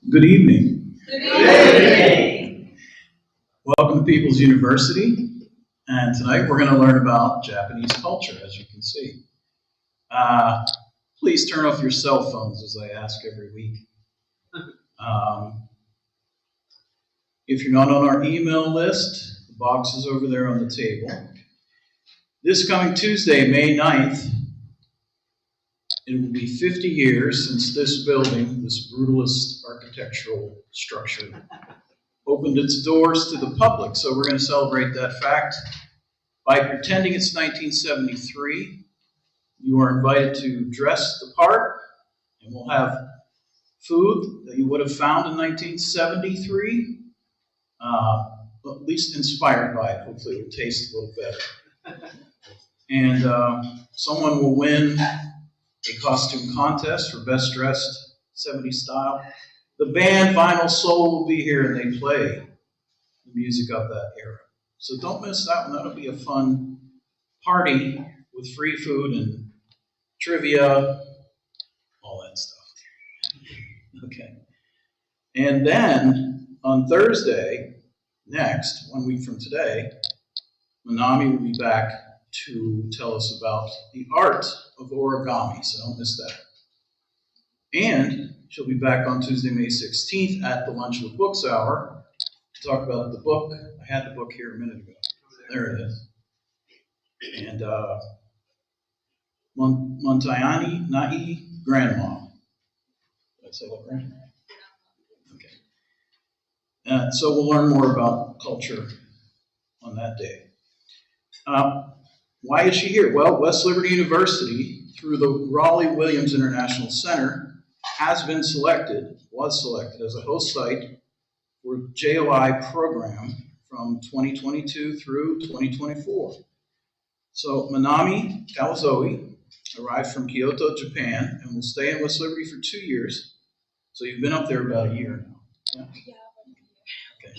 Good evening. Good evening. Welcome to People's University. And tonight we're going to learn about Japanese culture, as you can see. Please turn off your cell phones, as I ask every week. If you're not on our email list, the box is over there on the table. This coming Tuesday, May 9th, it will be 50 years since this building, this brutalist architectural structure, opened its doors to the public. So we're going to celebrate that fact by pretending it's 1973. You are invited to dress the part, and we'll have food that you would have found in 1973, at least inspired by it. Hopefully it will taste a little better. And someone will win a costume contest for best dressed 70s style. The band Vinyl Soul will be here, and they play the music of that era. So don't miss that one. That'll be a fun party with free food and trivia, all that stuff. Okay. And then on Thursday, next, 1 week from today, Manami will be back to tell us about the art of origami, so don't miss that. And she'll be back on Tuesday, May 16th at the Lunch with Books Hour to talk about the book. I had the book here a minute ago. There it is. And Montayani Nai Grandma. Did I say that right? Okay. So we'll learn more about culture on that day. Why is she here? Well, West Liberty University, through the Rollie Williams International Center, was selected as a host site for J.O.I program from 2022 through 2024. So Manami Kawazoe arrived from Kyoto, Japan, and will stay in West Liberty for 2 years. So you've been up there about a year now. Yeah. Okay.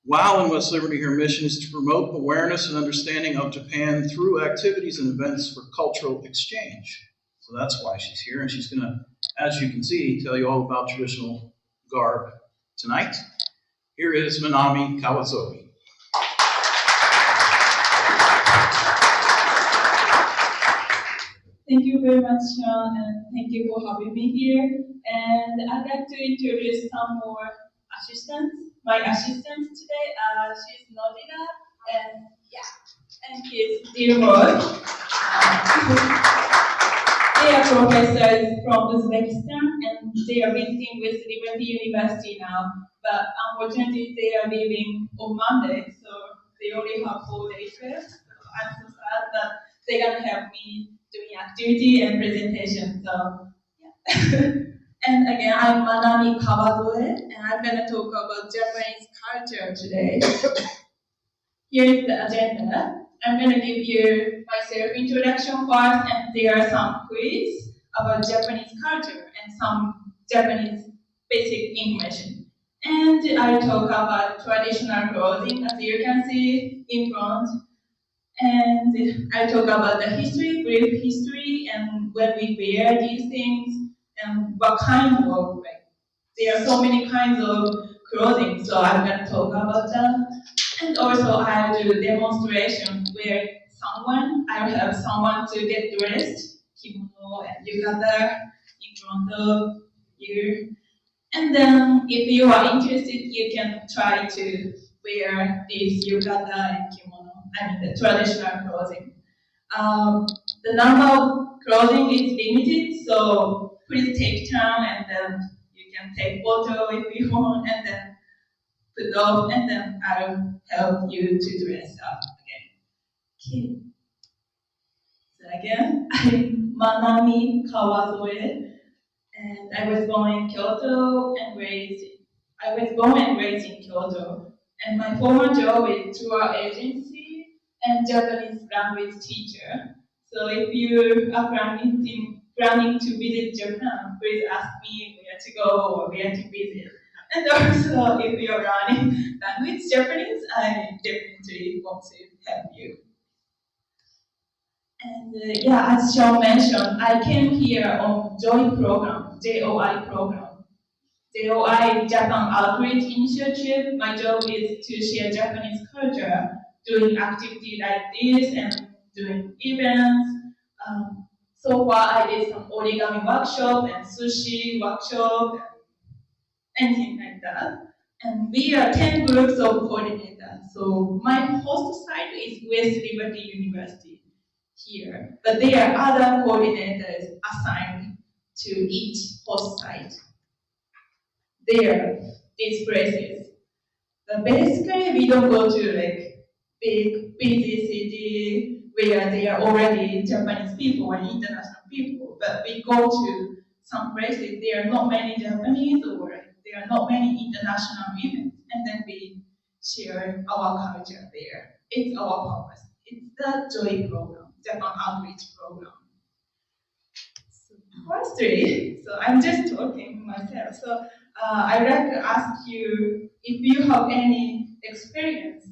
While in West Liberty, her mission is to promote awareness and understanding of Japan through activities and events for cultural exchange. So that's why she's here, and she's going to, as you can see, tell you all about traditional garb tonight. Here is Manami Kawazoe. Thank you very much, Sean, and thank you for having me here. And I'd like to introduce some more assistants. My assistant today, she's Nodina, and he's Dilroy. They are professors from Uzbekistan, and they are visiting with Liberty University now. But unfortunately, they are leaving on Monday, so they only have 4 days left. I'm so sad that they're gonna help me doing activity and presentation. So yeah. And again, I'm Manami Kawazoe, and I'm gonna talk about Japanese culture today. Here is the agenda. I'm gonna give you my self-introduction first, and there are some quiz about Japanese culture and some Japanese basic information. And I'll talk about traditional clothing, as you can see in front. And I'll talk about the history, brief history, and when we wear these things, and what kind of, there are so many kinds of clothing, so I'm going to talk about that. And also I'll do demonstration where I'll have someone to get dressed, kimono and yukata in front of you. And then if you are interested, you can try to wear this yukata and kimono, the traditional clothing. The number of clothing is limited, so please take time, and then you can take photo if you want, and then put off, and then I'll help you to dress up again. Okay. So again, I'm Manami Kawazoe, and I was born in Kyoto and raised in Kyoto, and my former job is tour agency and Japanese language teacher. So if you are planning to visit Japan, please ask me where to go or where to visit. And also, if you're learning language Japanese, I definitely want to help you. And as Sean mentioned, I came here on J.O.I program. J.O.I. Japan Outreach Initiative. My job is to share Japanese culture, doing activity like this and doing events. So far, I did some origami workshop and sushi workshop, anything like that. And we are 10 groups of coordinators. So my host site is West Liberty University here, but there are other coordinators assigned to each host site. There, these places. But basically, we don't go to like big busy city where there are already Japanese people and international people, but we go to some places there are not many Japanese or there are not many international events, and then we share our culture there. It's our purpose. It's the J.O.I program, Japan Outreach Program. Firstly, so I'm just talking myself. So I'd like to ask you if you have any experience,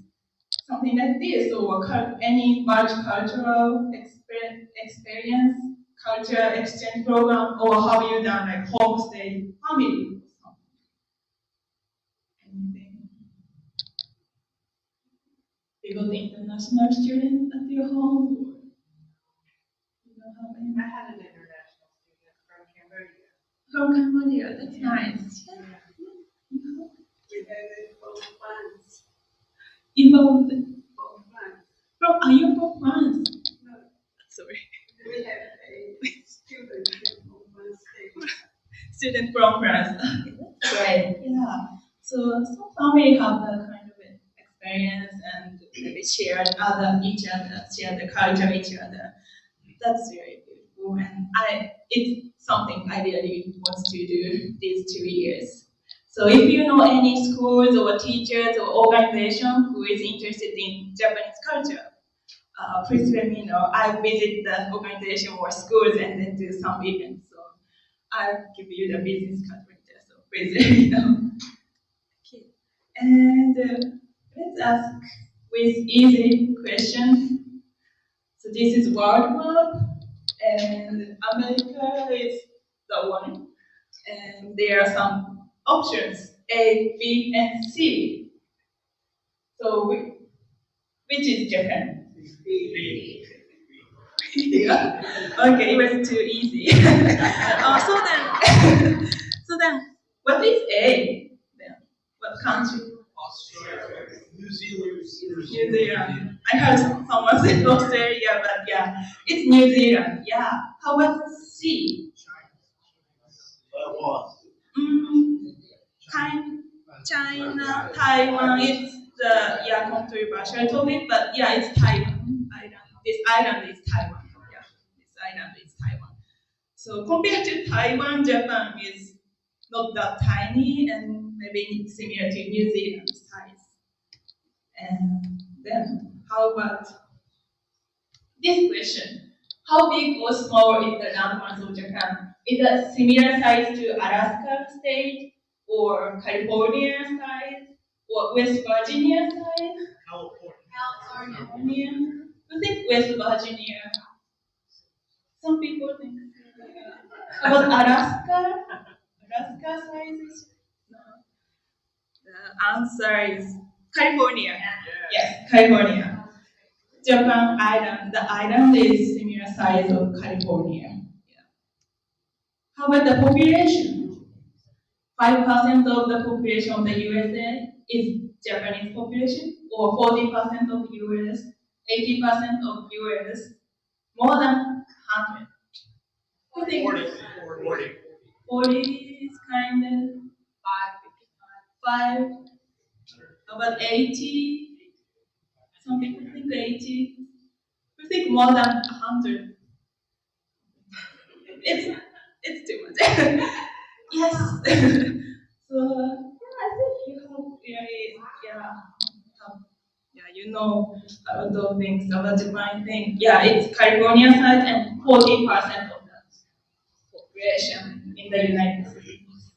something like this, or any multicultural experience, culture exchange program, or have you done like homestay family or something? Anything? You got international students at your home? Or you don't have any? I had an international student from Cambodia. From Cambodia, that's nice. We had it both funds. Involved. Both funds. Are you from France? No, Sorry. we had a student from one state. Student from France. Right. Yeah. So some family have that kind of experience and maybe share each other, share the culture each other. That's very beautiful, and it's something I really want to do these 2 years. So if you know any schools or teachers or organization who is interested in Japanese culture, please let me know. I visit the organization or schools and then do some events. So I'll give you the business card right there. So please let me know. Okay. And let's ask with easy question. So this is world map, and America is the one. And there are some options A, B, and C. So which is Japan? B. Yeah. Okay, it was too easy. So then, what is A? Then, what country? Australia, New Zealand. New Zealand. I heard someone said Australia, but yeah, it's New Zealand. Yeah. How about C? Taiwan. China, Taiwan. It's the controversial topic, but yeah, it's Taiwan island. This island is Taiwan. Yeah, this island is Taiwan. So compared to Taiwan, Japan is not that tiny and maybe similar to New Zealand size. And then, how about this question? How big or small is the landmass of Japan? Is it similar size to Alaska state, or California size, or West Virginia size? California. I think West Virginia. Some people think. About Alaska? Alaska size is no. The answer is California. Yes, California. Japan island. The island is similar size of California. Yeah. How about the population? 5% of the population of the USA is Japanese population, or 40% of US, 80% of US, more than 100. I think 40 is kind of 5, about 80. Some people think 80. We think more than 100. It's too much. Yes. So yeah, I think you have you know a lot of things about Japan thing. Yeah, it's California side and 40% of the population in the United States.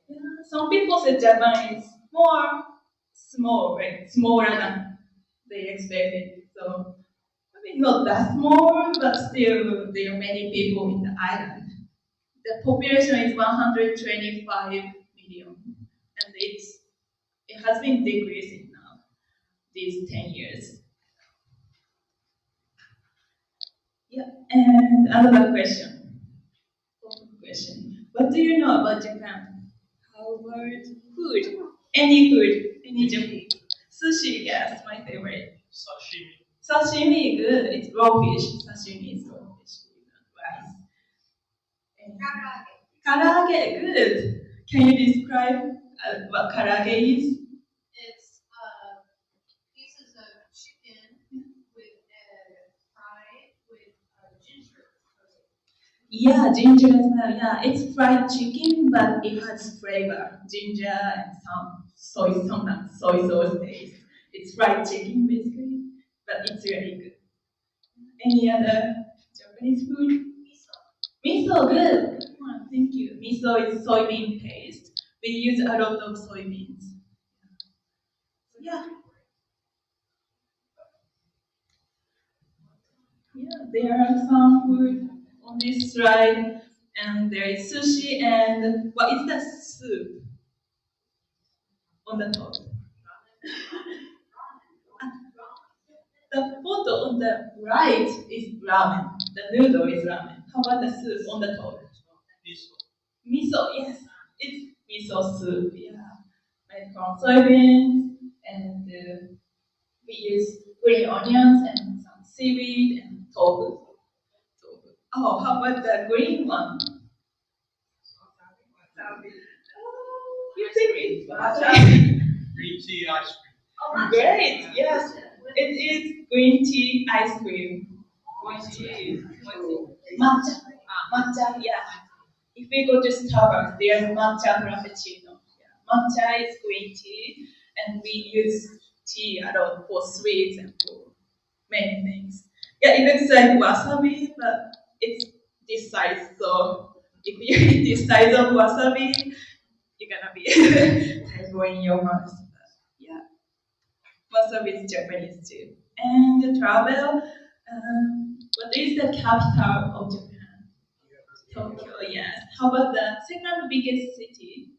Yeah, some people say Japan is smaller than they expected. So I mean not that small, but still there are many people in the island. The population is 125 million, and it has been decreasing now these 10 years. Yeah, and another question. What do you know about Japan? How about food? Any food? Any Japan? Sushi, yes, my favorite. Sashimi. Sashimi, good. It's raw fish. Sashimi is raw fish. Rice. And karaage, good. Can you describe what karaage is? It's pieces of chicken with fried with ginger. Yeah, ginger as well. Yeah, it's fried chicken, but it has flavor, ginger and some sometimes soy sauce taste. It's fried chicken basically, but it's really good. Any other Japanese food? Miso, good. Good one, thank you. Miso is soybean paste. We use a lot of soybeans. Yeah. Yeah, there are some food on this slide, and there is sushi, and what is the soup on the top? The photo on the right is ramen. The noodle is ramen. How about the soup on the top? Miso. Miso, yes, it's miso soup. Yeah, made from soybeans, and we use green onions and some seaweed and tofu. Oh, how about the green one? You think it's wasabi? Green tea ice cream. Great, yes. It is green tea ice cream. Green tea. Matcha. Matcha, yeah. If we go to Starbucks, there's matcha frappuccino. Yeah. Matcha is green tea, and we use tea a lot for sweets and for many things. Yeah, it looks like wasabi, but it's this size. So if you eat this size of wasabi, you're gonna be tango in your mouth. Yeah, wasabi is Japanese too. And the travel, what is the capital of Japan? Tokyo, yes. How about the second biggest city?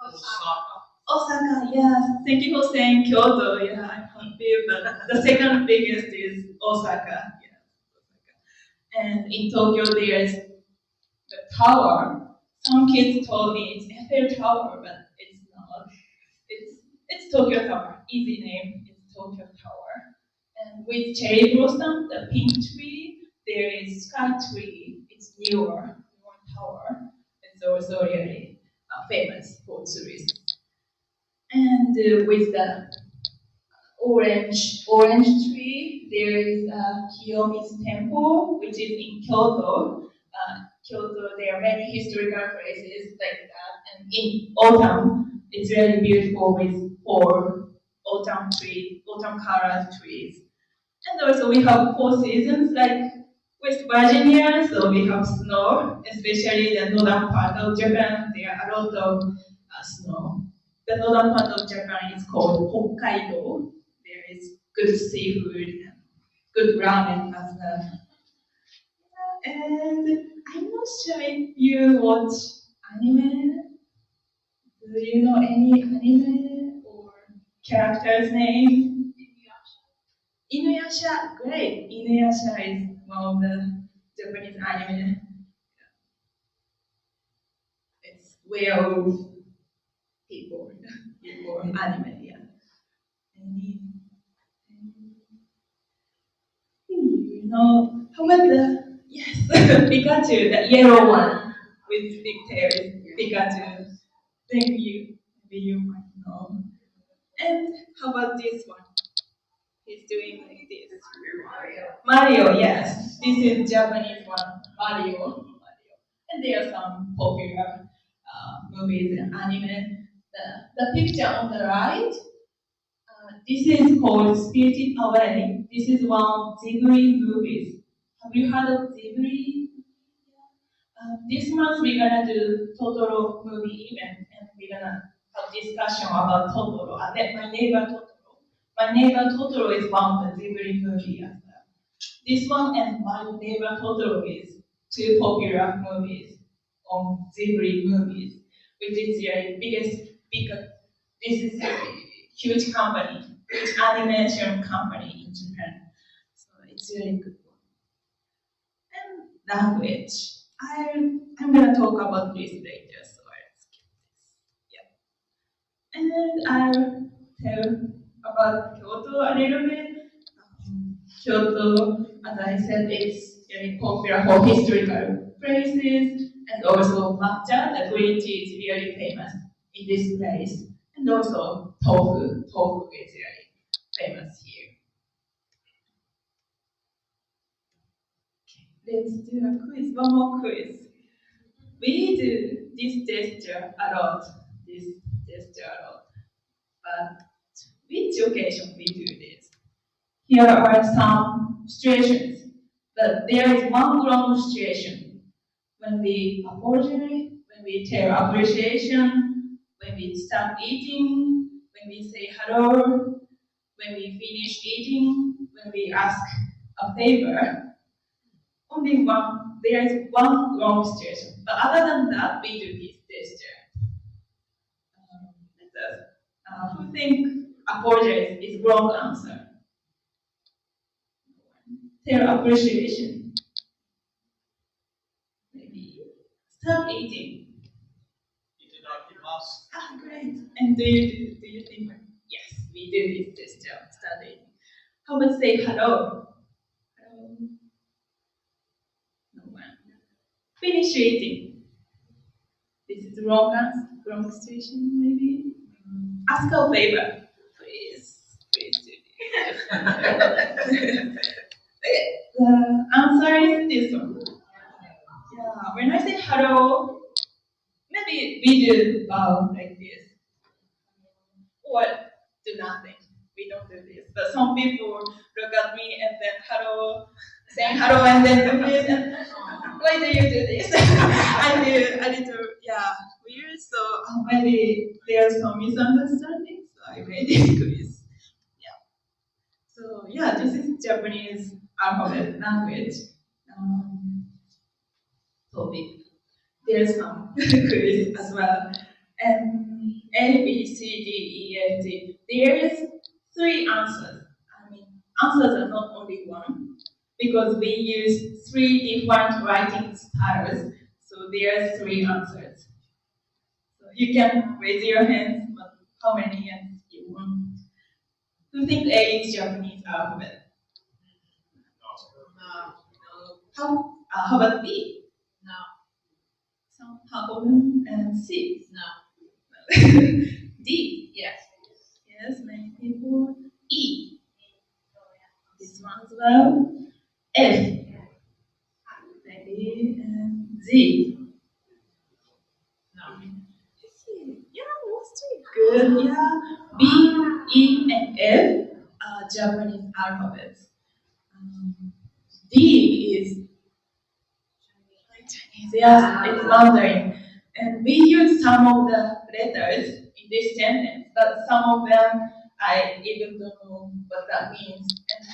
Osaka. Osaka, yes. Thank you for saying Kyoto. Yeah, I'm confused, but the second biggest is Osaka. Yes, Osaka. And in Tokyo, there's the tower. Some kids told me it's Eiffel Tower, but it's not. It's Tokyo Tower. Easy name. It's Tokyo Tower. And with cherry blossom, the pink tree, there is sky tree. It's newer tower. It's also really famous for tourists. And with the orange tree, there is Kiyomi's temple, which is in Kyoto. Kyoto, there are many historical places like that. And in autumn, it's really beautiful with four autumn colored trees. And also we have four seasons like West Virginia, so we have snow, especially the northern part of Japan. There are a lot of snow. The northern part of Japan is called Hokkaido. There is good seafood and good ramen as well. And I'm not sure if you watch anime. Do you know any anime or character's name? Inuyasha, great. Inuyasha is one of the Japanese anime. It's werewolf people anime, yeah. Any, you know, how about the, yes, Pikachu, the yellow one with big tails, Pikachu. Thank you. Maybe you might know. And how about this one? He's doing like this. Mario, yes. This is Japanese one, Mario. And there are some popular movies and anime. The picture on the right, this is called Spirited Away. This is one of Ghibli movies. Have you heard of Ghibli? This month we're gonna do Totoro movie event, and we're gonna have discussion about Totoro. My neighbor Totoro. My neighbor Totoro is one of the Ghibli movie as well. This one and my neighbor Totoro is two popular movies. on Ghibli movies, which is the biggest, because this is a huge company, huge animation company in Japan. So it's really good one. And language. I'm gonna talk about this later, so I'll skip this. Yeah. And I'll tell about Kyoto a little bit. Kyoto, as I said, is very popular for historical places, and also matcha, the green tea, is really famous in this place. And also tofu, tofu is really famous here. Let's do a quiz, one more quiz. We do this gesture a lot, but which occasion we do this? Here are some situations, but there is one wrong situation. When we apologize, when we tell appreciation, when we stop eating, when we say hello, when we finish eating, when we ask a favor. Only one, there is one wrong situation. But other than that, we do this gesture. Who think apologize is wrong answer? Tell appreciation. Maybe stop eating. Ah, great. And do you think, yes, we do this gesture, start eating. How about say hello? Hello. No one. Finish eating. This is the wrong answer, wrong situation, maybe. Ask a favor. Please do this. The answer is this one. Yeah, when I say hello, maybe we do bow like this. Or do nothing. We don't do this. But some people look at me and then hello, saying hello and then do this. And why do you do this? I feel a little, weird. So maybe there's some misunderstanding. So I made this quiz. Yeah. So this is Japanese alphabet language. Topic. There's some quiz as well. A, B, C, D, E, F, G. There is 3 answers. Answers are not only one, because we use 3 different writing styles. So there are 3 answers. So you can raise your hands, but how many hands you want? Who think A is Japanese alphabet? No. How about B? No. Some Hakoben and C? No. D? Yes. Yes, many people. E? This one as well. F? Maybe. And Z? No. Yeah, mostly good. Yeah. B, E, and F are Japanese alphabets. D is Chinese. Yes, it's Mandarin. And we use some of the letters in this sentence, but some of them I even don't know what that means. And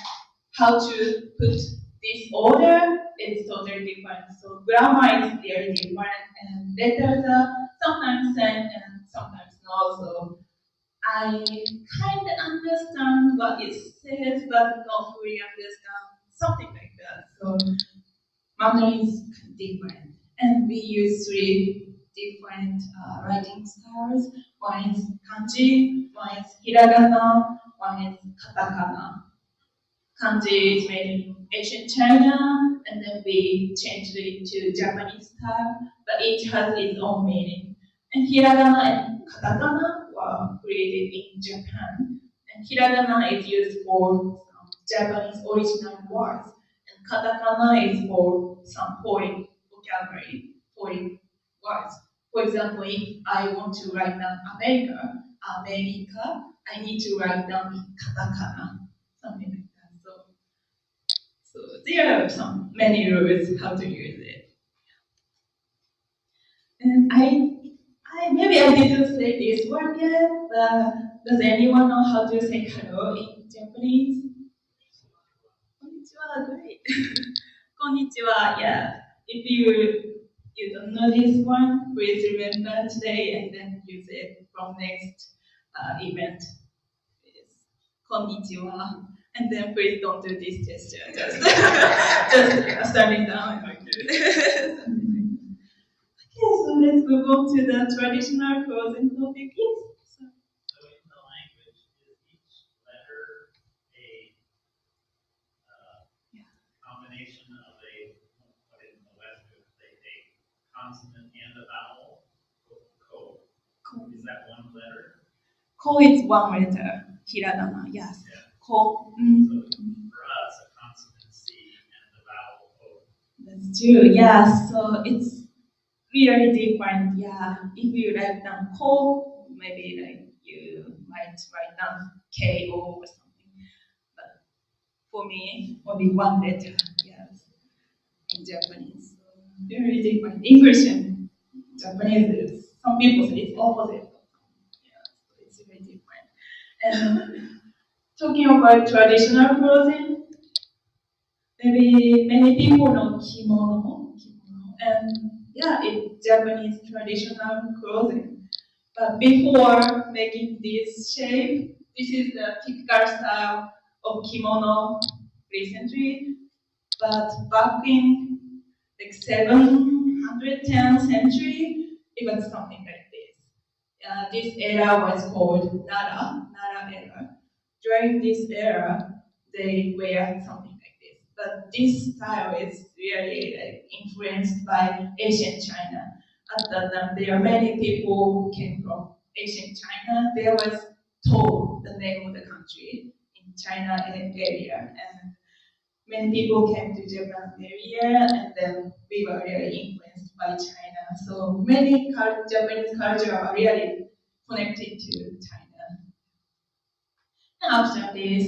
how to put this order is totally different. So grammar is very different, and letters are sometimes same and sometimes not. So I kind of understand what it says, but not fully understand something like that. So Mandarin is different, and we use 3 different writing styles. One is kanji, one is hiragana, one is katakana. Kanji is made in ancient China, and then we changed it to Japanese style, but each has its own meaning. And hiragana and katakana were created in Japan, and hiragana is used for some Japanese original words, and katakana is for some foreign vocabulary, foreign words. For example, if I want to write down America, I need to write down in katakana, something like that. So there are many rules how to use it. And maybe I didn't say this word yet, but does anyone know how to say hello in Japanese? Konnichiwa, great. Konnichiwa, yeah. If you don't know this one, please remember today and then use it from next event. Please. Konnichiwa. And then please don't do this gesture. Just standing down. Okay, so let's move on to the traditional clothing topic. Yes. So in the language, is each letter a combination of what in the West we would say a consonant and a vowel? Ko. Is that one letter? Ko is one letter. Hiragana, yes. Yeah. Ko. So for us, a consonant C and the vowel O. That's true, yeah. So it's really different, yeah. If you write down ko, maybe like you might write down K or something. But for me, only one letter, yes, in Japanese. So very different. English and Japanese is, some people say it's opposite. Yeah, so it's very different. And talking about traditional clothing, maybe many people know kimono, and yeah, it's Japanese traditional clothing. But before making this shape, this is the typical style of kimono recently. But back in like 710 century, it was something like this. This era was called Nara era. During this era, they wear something like this. But this style is really like, influenced by ancient China. At that time, there are many people who came from ancient China. There was To, the name of the country in China area, and many people came to Japan area, and then we were really influenced by China. So many Japanese culture are really connected to China. And after this,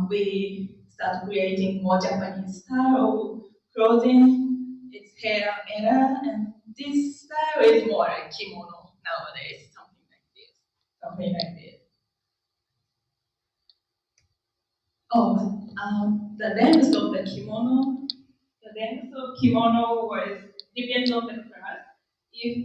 we start creating more Japanese style of clothing. It's hair era, and this style is more like kimono nowadays, something like this. Something like this. Oh, the length of the kimono. The length of kimono was depends on the class. If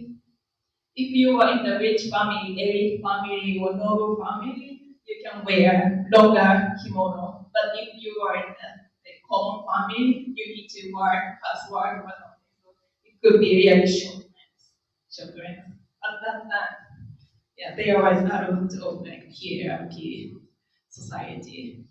you are in the rich family, elite family, or noble family, you can wear longer kimono. But if you are in the common family, you need to wear password or something. So it could be really short length. Short length. At that time, yeah, there was a lot of like hierarchy society.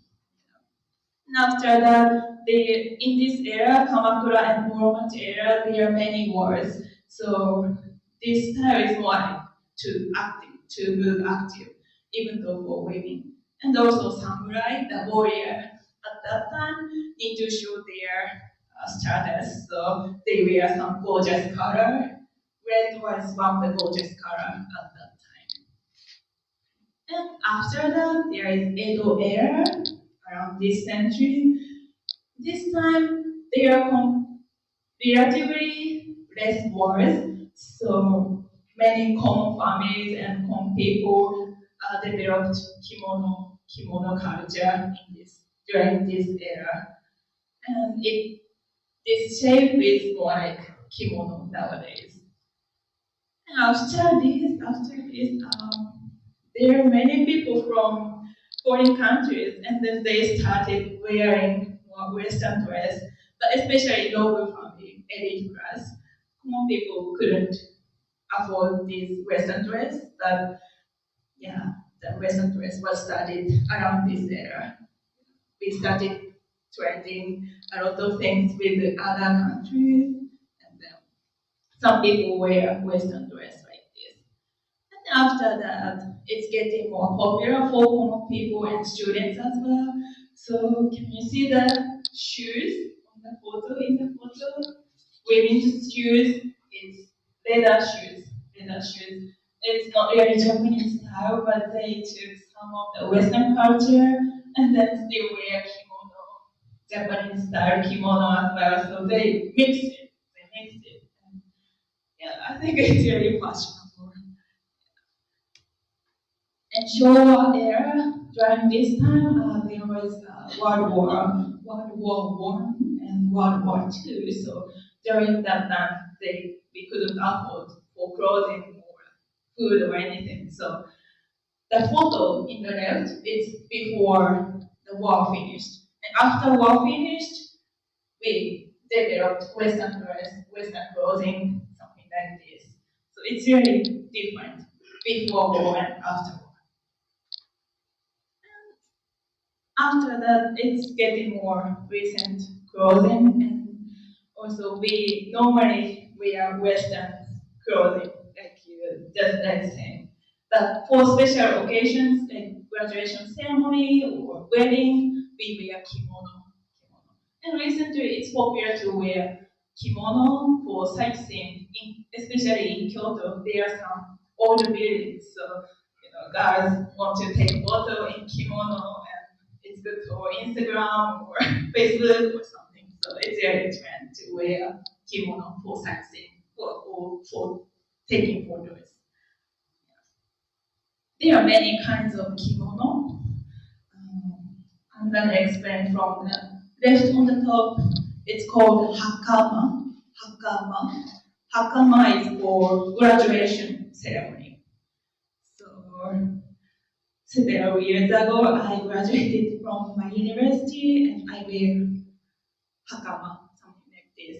And after that, in this era, Kamakura and Muromachi era, there are many wars. So this style is more like to move active, even though for women. And also samurai, the warrior, at that time need to show their status. So they wear some gorgeous color. Red was one of the gorgeous color at that time. And after that, there is Edo era, around this century. This time, there are relatively less wars, so many common families and common people developed kimono culture during this era, and this shape is more like kimono nowadays. And after this, there are many people from foreign countries, and then they started wearing more Western dress, but especially noble family, elite class. Common people couldn't afford this Western dress, but yeah, the Western dress was started around this era. We started trading a lot of things with the other countries, and then some people wear Western dress like this. After that, it's getting more popular for common people and students as well. So can you see the shoes on the photo? In the photo, women's shoes is leather shoes. Leather shoes. It's not really Japanese style, but they took some of the Western culture and then still wear kimono, Japanese style kimono as well. So they mixed it. And yeah, I think it's really fashionable. And Showa era, during this time, there was World War One and World War Two. So during that time we couldn't afford for clothing or food or anything. So the photo in the left is before the war finished. And after war finished, we developed Western dress, Western clothing, something like this. So it's really different before war and after war. After that, it's getting more recent clothing, and also we normally wear Western clothing, like you just like saying. But for special occasions, like graduation ceremony or wedding, we wear kimono. And recently, it's popular to wear kimono for sightseeing, especially in Kyoto. There are some old buildings, so guys want to take photo in kimono, and it's good for Instagram or Facebook or something. So it's really trend to wear kimono for sightseeing or for taking photos. There are many kinds of kimono. I'm gonna explain from the left on the top. It's called hakama. Hakama. Hakama is for graduation ceremony. So several years ago, I graduated from my university and I wear hakama, something like this.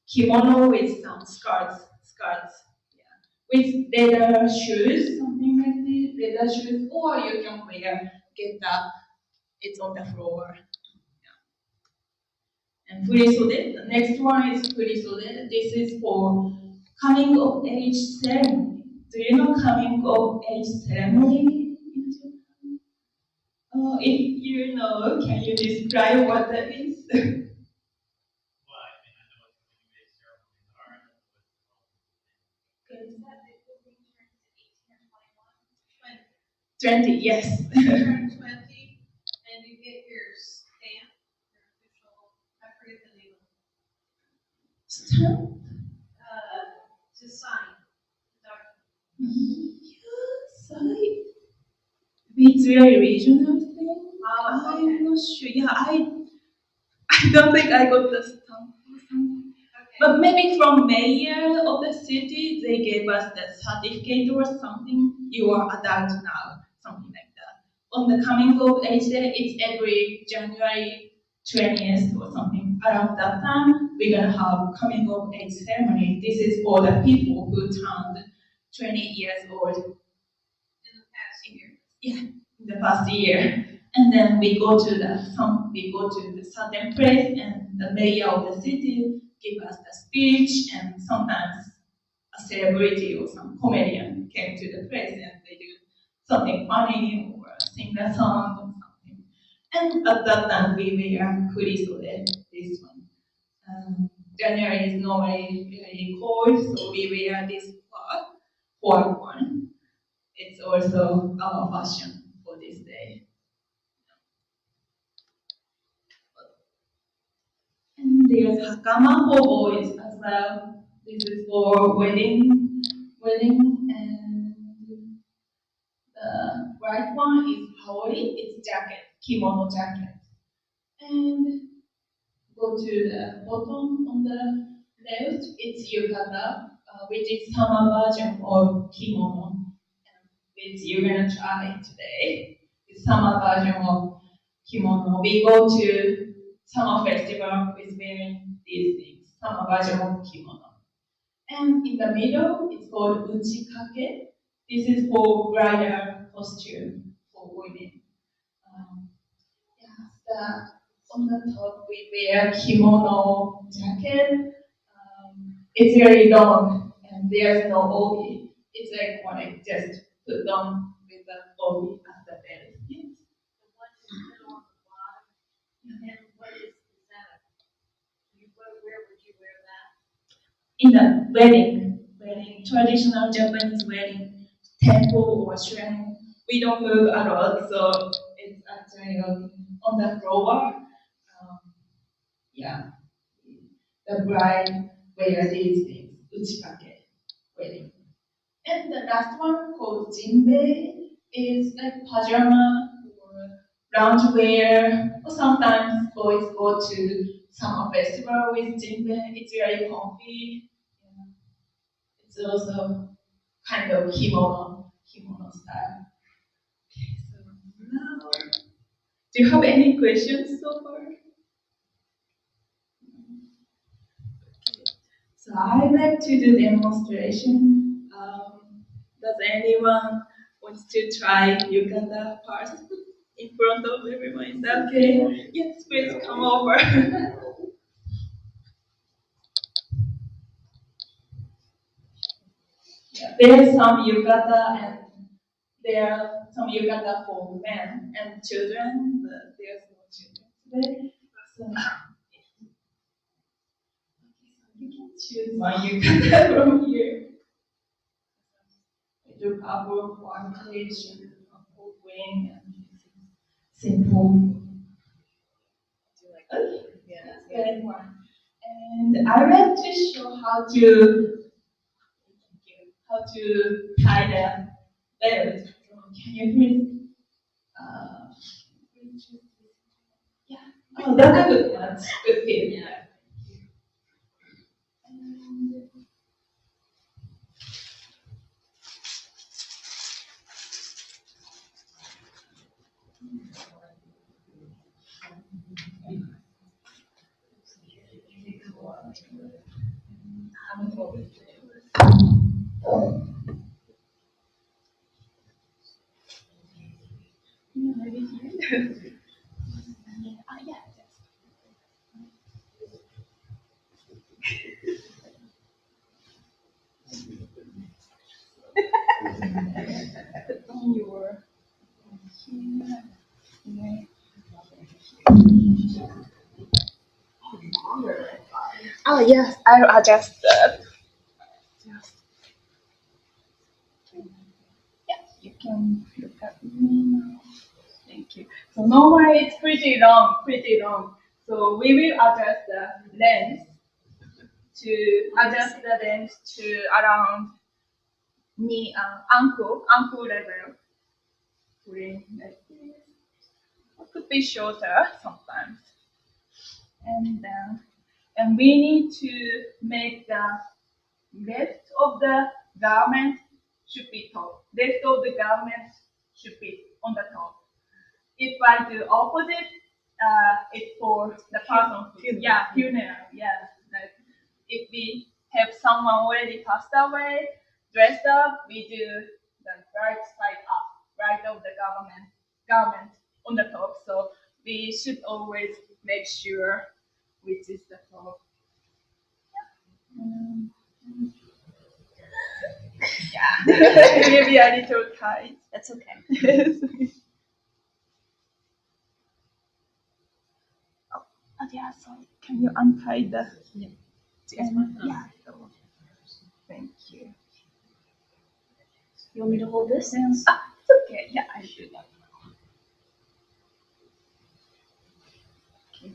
Kimono with some skirts, yeah. With leather shoes, something like this, leather shoes, or you can wear geta, it's on the floor. Yeah. And furisode, the next one is furisode. This is for coming of age ceremony. Do you know coming of age ceremony? If you know, can you describe what that is? Well, I mean, I know what coming of age ceremonies are. Is that the when you turn to 18 or 21? 20, yes. You turn 20 and you get your stamp, your official, I forget the name of it. Stamp? To sign the document. Yes, it's very regional thing. Oh, okay. I'm not sure. Yeah, I don't think I got the stamp or something. Okay. But maybe from mayor of the city, they gave us the certificate or something. You are adult now, something like that. On the coming of age day, it's every January 20th or something. Around that time, we're gonna have coming of age ceremony. This is for the people who turned 20 years old. In the past year. Yeah, in the past year. And then we go to the certain place, and the mayor of the city give us the speech, and sometimes a celebrity or some comedian came to the place and they do something funny or sing a song or something. And at that time we wear kurisode, this one. January is normally really cold, so we wear this white one. It's also our fashion for this day. And there's hakama for boys as well. This is for wedding, and the right one is haori, it's jacket, kimono jacket. And go to the bottom on the left, it's yukata, which is summer version of kimono, which you're gonna try today. It's summer version of kimono. We go to summer festival with wearing these things, summer version of kimono. And in the middle, it's called uchikake. This is for bridal costume for women. On the top, we wear kimono jacket. It's very long, and there's no obi. It's like what I just put on with the obi at the belt. Yes. The one in the middle on the bottom. And what is that? Where would you wear that? In the wedding, traditional Japanese wedding, temple or shrine, we don't move a lot, so it's actually on the floor. Yeah, the bride wears these things, uchikake, wedding. And the last one called jinbei is like pajama or loungewear, or sometimes boys go to summer festival with jinbe. It's very comfy. Yeah. It's also kind of kimono style. Okay, so now, do you have any questions so far? So I like to do demonstration. Does anyone wants to try Yukata part in front of everyone? Is that okay? Yes, please come over. Yeah, there's some Yukata and there are some Yukata for men and children, but there's no children today. So you can choose one Yukata from here. I do cover one page and a full wing and simple. Okay, yeah, good one. And I like to show how to tie the belt. Can you please? Yeah. Oh, that's a good one. Good tip. Yeah. On your Oh yes, I'll adjust that. Yes, you can look at me now. Thank you. So normally it's pretty long. So we will adjust the length to around knee, ankle level. Bring like this. It could be shorter sometimes. And we need to make the left of the garment should be top. Left of the garment should be on the top. If I do opposite, it's for the person who, funeral, yeah. Like if we have someone already passed away, dressed up, we do the right side up, right of the garment on the top. So we should always make sure which is the top. Yeah, maybe a little tight. That's okay. Oh yeah, sorry. Can you untie the? Yeah. Yeah. Thank you. You want me to hold this? It's okay. Yeah, I do that. Okay.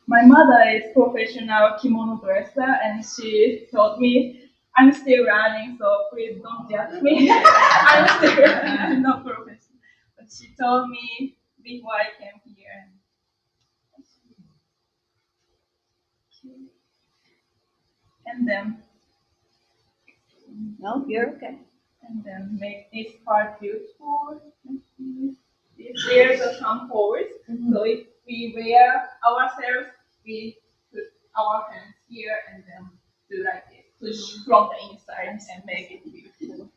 My mother is professional kimono dresser, and she taught me. I'm still learning, so please don't judge me. I'm not professional, but she told me before I came here. And then No, you're okay. and then make this part beautiful. There's some holes. So if we wear ourselves, we put our hands here and then do like this. Push from the inside and make it beautiful.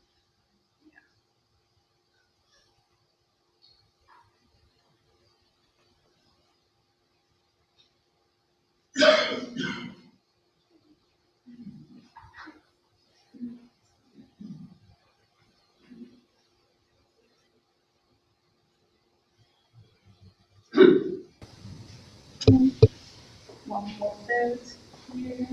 One more belt here.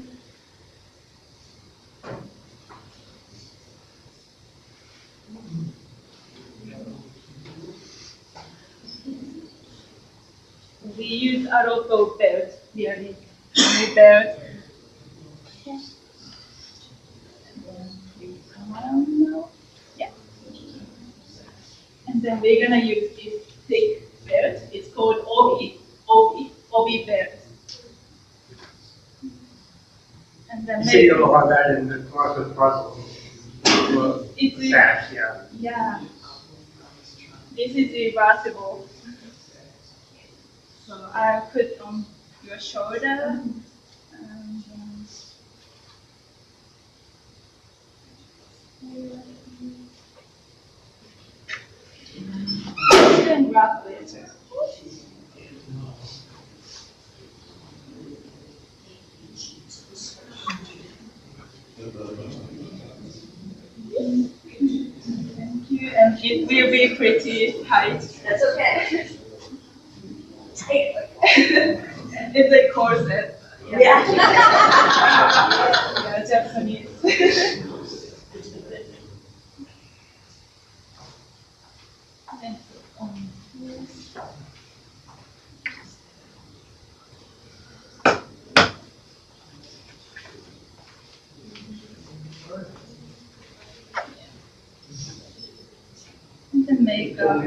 We use a lot of belts, really. Many belts. Okay. And then we come around now. Yeah. And then we're gonna use this thick belt. It's called obi belt. So you don't have that in the puzzle. It's Sash, yeah. yeah. This is reversible. So I put on your shoulder. And, then wrap it. Thank you, and it will be pretty tight. That's okay. It's a corset. Yeah. Yeah, Japanese. And, the makeup.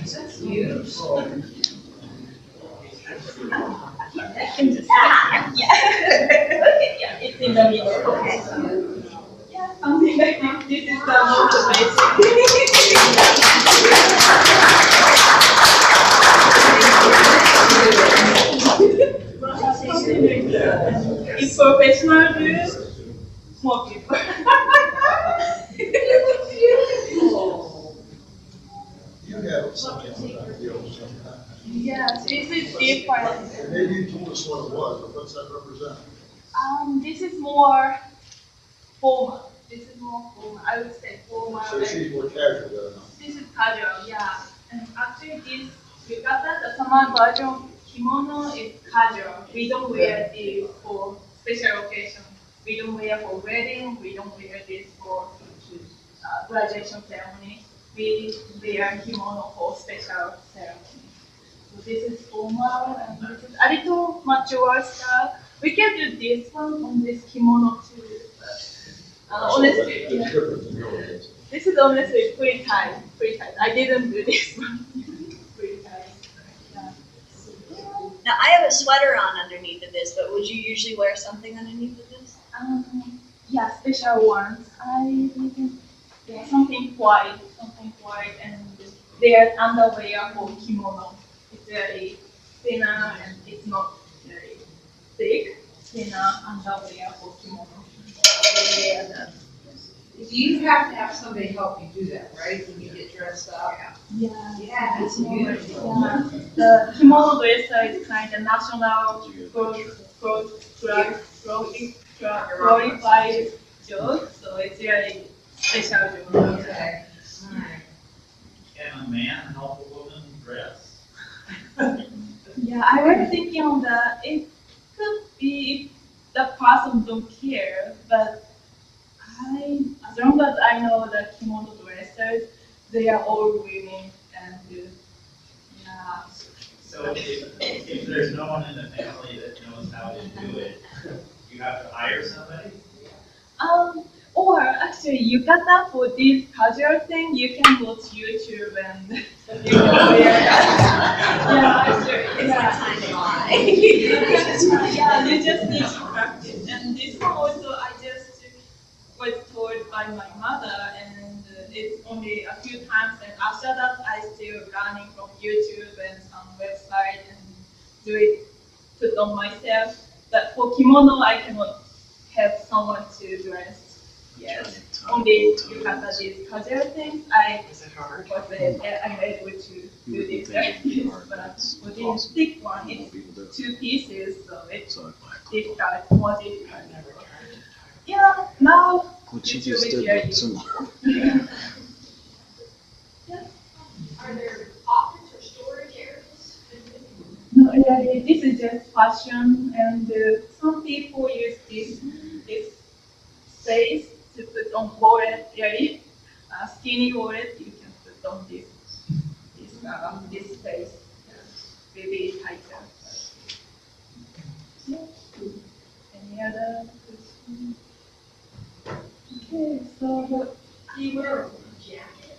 That's beautiful. I can just yeah. Yeah, it's in the middle. Okay. Yeah, something like this. This is the most basic. In professional use, more people. You have something about the old sometime. Yeah, this is different. And maybe you told us what it was, but what's that represent? This is more formal. This is more formal. I would say formal. So she's more casual than enough. This is casual, yeah. And actually, this Yukata, the summer version kimono is casual. We don't wear this for special occasion. We don't wear for wedding. We don't wear this for graduation ceremony. We wear kimono for special ceremony. So this is formal, and this is a little mature style. We can do this one on this kimono too. But, honestly, It's yeah. different than yours. This is honestly pretty tight, pretty tight. I didn't do this one. Pretty tight. Yeah. Now I have a sweater on underneath of this, but would you usually wear something underneath of this? Yeah, special ones. Yeah, something white, and there's underwear for kimono. It's very thinner and it's not very thick. Thinner underwear for kimono. Yeah. Do you have to have somebody help you do that, right, when you get dressed up? Yeah. Yeah, it's beautiful. Yeah. The kimono dresser is kind of national glorified job, so it's really special job. Okay. All right. Can a man help a woman dress? Yeah, I was thinking on that. It could be if the person don't care, but as long as I know the kimono dressers, they are all willing and yeah. So if there's no one in the family that knows how to do it, you have to hire somebody? Or actually, Yukata for this casual thing, you can go to YouTube and you can wear that. Yeah, sure. It's like time to buy. Yeah, you just need to practice. And this one also, I just was told by my mother, and it's only a few times. And after that, I still learning from YouTube and some website and do it put on myself. But for kimono, I cannot have someone to dress. Yes. only Yukata did casual things, I Is it hard? was I'm able to do this. But for this thick one, it's 2 pieces, so it's difficult, more difficult. Yeah, now What you it's just really did very looked similar. Are there pockets or storage areas? No, really, this is just fashion, and some people use this space to put on wallet, really. Skinny wallet, you can put on this space. Maybe tighter. Yeah. Any other question? Okay, so Do you wear a jacket?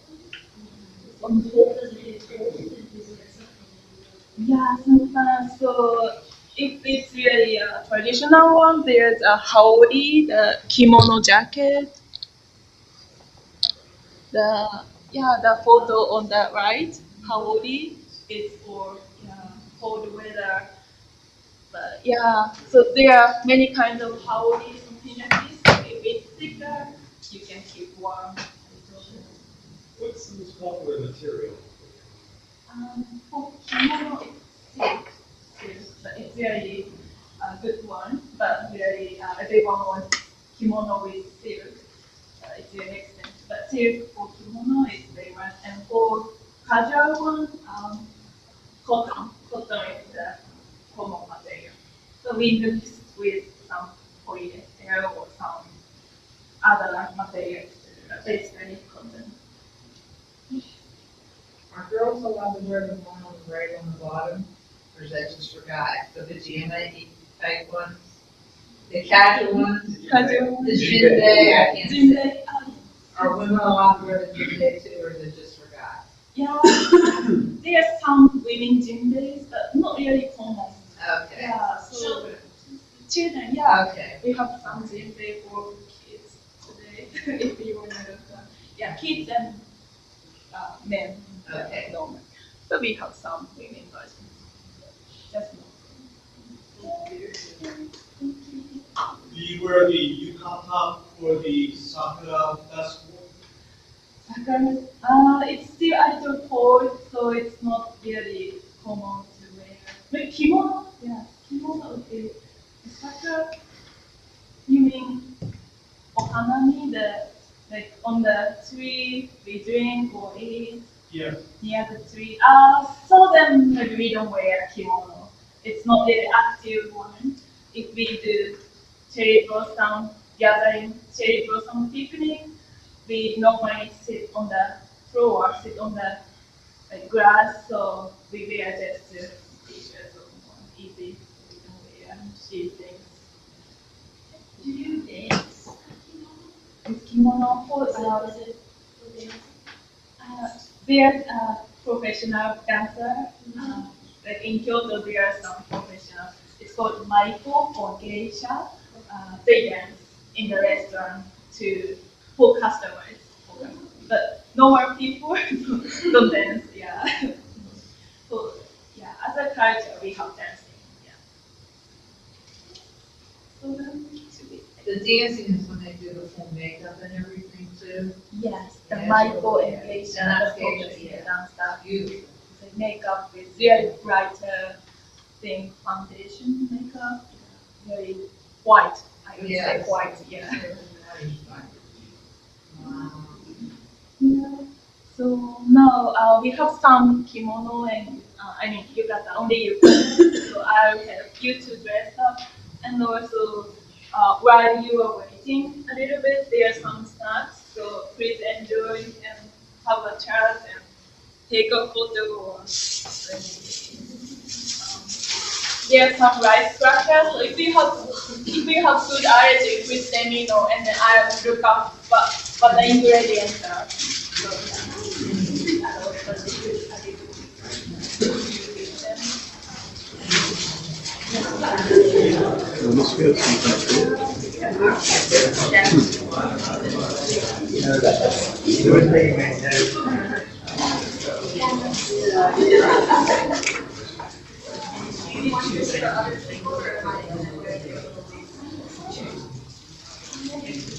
On the whole, does it get cold? Is it something? yeah, sometimes. So if it's really a traditional one, there's a haori, the kimono jacket. The photo on the right, haori, is for cold weather. But yeah, so there are many kinds of haori, something like this. So if it's thicker, you can keep warm. What's the most popular material? For kimono, it's silk, but it's very good one. But very everyone wants kimono with silk. It's very expensive. But silk for kimono is very much. And for casual one, cotton. Cotton is the common material. So we mix with some polyester or some other materials. Basically cotton. Are girls allowed to wear the one on the right on the bottom, or is that just for guys? The pajama type ones? The casual ones? Casual. The jinbei, I can't say. Jinbei, Are women allowed to wear the jinbei too, or is it just for guys? yeah, there are some women jinbeis, but not really common. Okay. Yeah, so children, Okay. we have some jinbei for kids today, if you want to know. Yeah, kids and men. Okay. Normal. But we have some women versions. Just Do you wear the yukata for the sakura festival? Sakura, it's still a little cold, so it's not really common to wear. But kimono, yeah, kimono would be sakura. You mean ohanami, like on the tree we drink or eat Yes. near the tree. So then maybe we don't wear kimono. It's not really active one. If we do cherry blossom gathering, cherry blossom picnic, we normally sit on the floor, sit on the grass, so we wear just t-shirts or easy. We don't wear these things. Do you dance? With kimono, Was it there's a professional dancer. Like in Kyoto, there are some professional. It's called maiko or geisha. They dance in the restaurant for customers. But normal people don't dance. Yeah. So yeah, as a culture, we have dancing. Yeah. So then, should be- The dancing is when they do the full makeup and everything too. yes, the Yeah, maiko yeah. and geisha, And that's the focus, geisha, yeah. dance stuff. Beautiful. The makeup with really brighter thing, foundation makeup, very white. I would say Yes. white, yeah. Wow. Yeah. So now we have some kimono and yukata, only yukata. So I'll help you to dress up, and also while you are waiting a little bit, there are some snacks. So please enjoy and have a chat and take a photo. There are some rice crackers. So if you have good allergy, please let me know, and then I will look up what the ingredients are. So, yeah.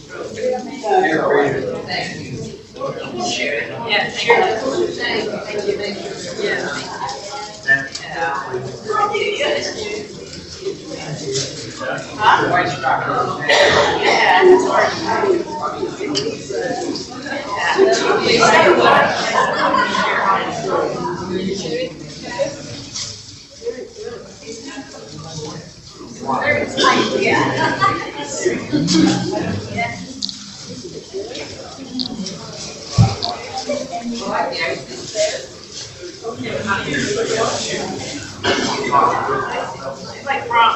I also did a little Thank you. Yeah, White chocolate. Like from